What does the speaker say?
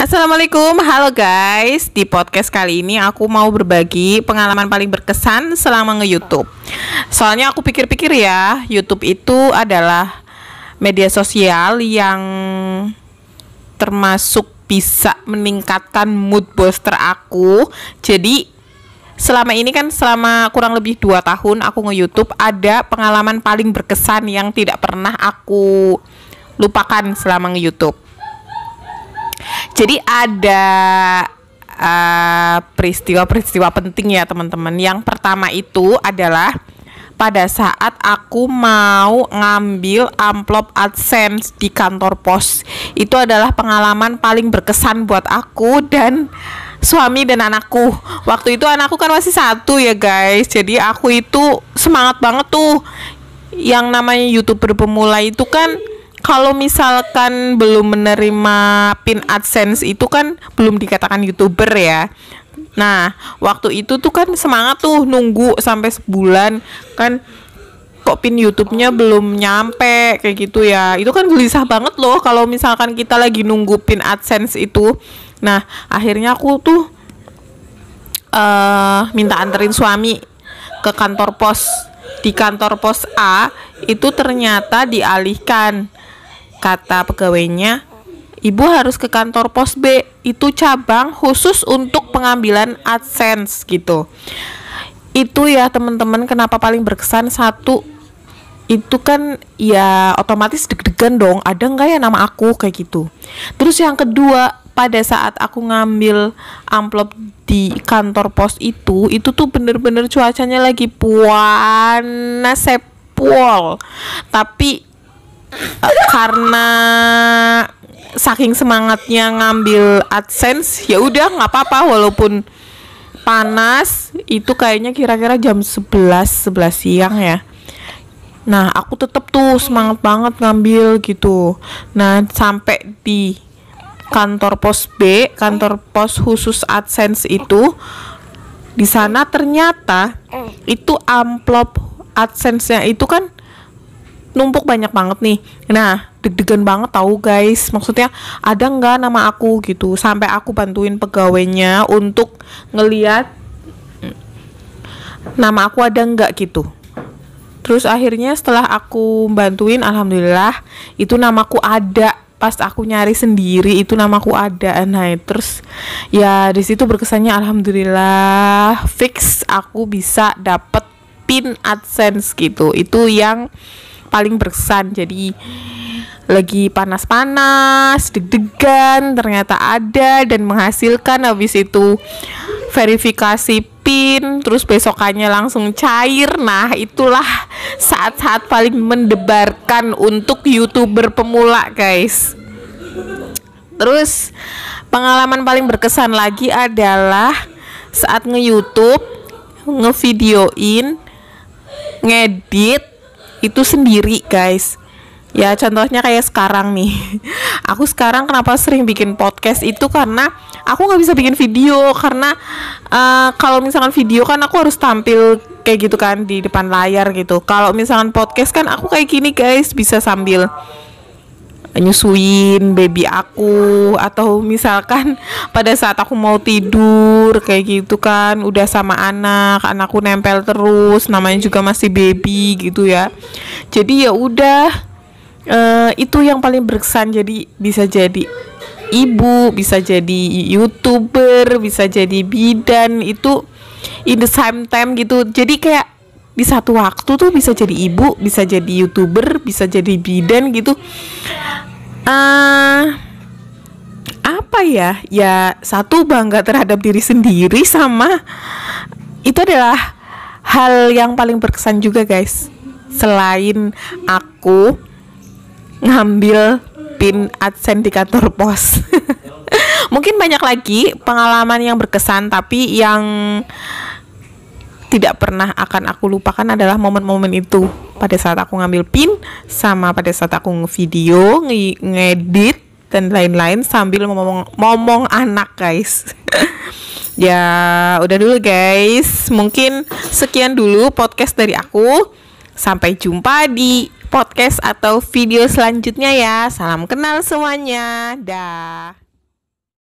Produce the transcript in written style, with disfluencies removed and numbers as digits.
Assalamualaikum, halo guys. Di podcast kali ini aku mau berbagi pengalaman paling berkesan selama nge-YouTube. Soalnya aku pikir-pikir ya, YouTube itu adalah media sosial yang termasuk bisa meningkatkan mood booster aku. Jadi selama ini kan selama kurang lebih 2 tahun aku nge-YouTube, ada pengalaman paling berkesan yang tidak pernah aku lupakan selama nge-YouTube. Jadi ada peristiwa-peristiwa penting ya teman-teman. Yang pertama itu adalah pada saat aku mau ngambil amplop AdSense di kantor pos. Itu adalah pengalaman paling berkesan buat aku dan suami dan anakku. Waktu itu anakku kan masih 1 ya guys. Jadi aku itu semangat banget tuh. Yang namanya YouTuber pemula itu kan kalau misalkan belum menerima pin AdSense itu kan belum dikatakan YouTuber ya. Nah, waktu itu tuh kan semangat tuh nunggu sampai sebulan kan, kok pin YouTube-nya belum nyampe kayak gitu ya. Itu kan gelisah banget loh kalau misalkan kita lagi nunggu pin AdSense itu. Nah, akhirnya aku tuh minta anterin suami ke kantor pos. Di kantor pos A itu ternyata dialihkan. Kata pegawainya, ibu harus ke kantor pos B, itu cabang khusus untuk pengambilan AdSense gitu. Itu ya teman-teman kenapa paling berkesan. Satu, itu kan ya otomatis deg-degan dong, ada nggak ya nama aku kayak gitu. Terus yang kedua, pada saat aku ngambil amplop di kantor pos itu tuh bener-bener cuacanya lagi panas sepol. Tapi karena saking semangatnya ngambil AdSense, ya udah nggak apa-apa walaupun panas. Itu kayaknya kira-kira jam 11 siang ya. Nah, aku tetap tuh semangat banget ngambil gitu. Nah, sampai di kantor pos B, kantor pos khusus AdSense itu, di sana ternyata itu amplop AdSense-nya itu kan numpuk banyak banget nih. Nah, deg-degan banget tahu guys. Maksudnya ada nggak nama aku gitu. Sampai aku bantuin pegawainya untuk ngeliat nama aku ada nggak gitu. Terus akhirnya setelah aku bantuin, alhamdulillah itu namaku ada. Pas aku nyari sendiri itu namaku ada. Nah, terus ya di situ berkesannya alhamdulillah fix aku bisa dapet pin AdSense gitu. Itu yang paling berkesan. Jadi lagi panas-panas, deg-degan, ternyata ada dan menghasilkan. Habis itu verifikasi pin, terus besokannya langsung cair. Nah, itulah saat-saat paling mendebarkan untuk YouTuber pemula guys. Terus pengalaman paling berkesan lagi adalah saat nge-YouTube, ngevideoin, ngedit itu sendiri guys. Ya contohnya kayak sekarang nih. Aku sekarang kenapa sering bikin podcast itu karena aku nggak bisa bikin video. Karena kalau misalkan video kan aku harus tampil kayak gitu kan di depan layar gitu. Kalau misalkan podcast kan aku kayak gini guys, bisa sambil nyusuin baby aku, atau misalkan pada saat aku mau tidur kayak gitu kan, udah sama anakku nempel terus, namanya juga masih baby gitu ya. Jadi ya udah, itu yang paling berkesan. Jadi bisa jadi ibu, bisa jadi YouTuber, bisa jadi bidan, itu in the same time gitu. Jadi kayak di satu waktu tuh bisa jadi ibu, bisa jadi YouTuber, bisa jadi bidan gitu. Apa ya? Ya satu, bangga terhadap diri sendiri, sama itu adalah hal yang paling berkesan juga guys. Selain aku ngambil pin AdSense di kantor pos. Mungkin banyak lagi pengalaman yang berkesan, tapi yang tidak pernah akan aku lupakan adalah momen-momen itu. Pada saat aku ngambil pin, sama pada saat aku ngevideo, ngedit dan lain-lain sambil ngomong anak guys. Ya udah dulu guys, mungkin sekian dulu podcast dari aku. Sampai jumpa di podcast atau video selanjutnya ya. Salam kenal semuanya. Dah.